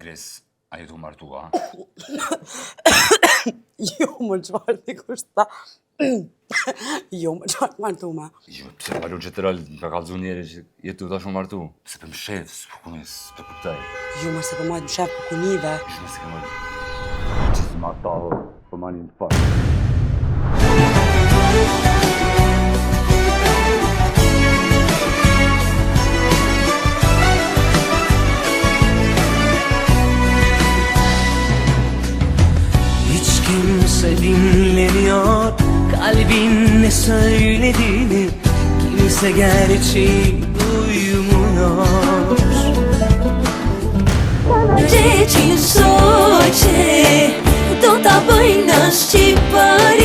Kres, a jetu martua? Jo, më qëfar t'i kushta. Jo, më qëfar martuma. Jo, pse palu gjetëral, ka kalzu njeri që jetu ta shumë martu. Pse për më shef, s'po kunis, s'po kuptaj. Jo, më se për majtë më shef për kunive. Jo, më se ke majtë. Që si ma ta, për manin të farë. Kimse dinlemiyor kalbin ne söylediğini, kimse gerçeği duymuyor. Reci soqe, do ta bëj në Shqipëri.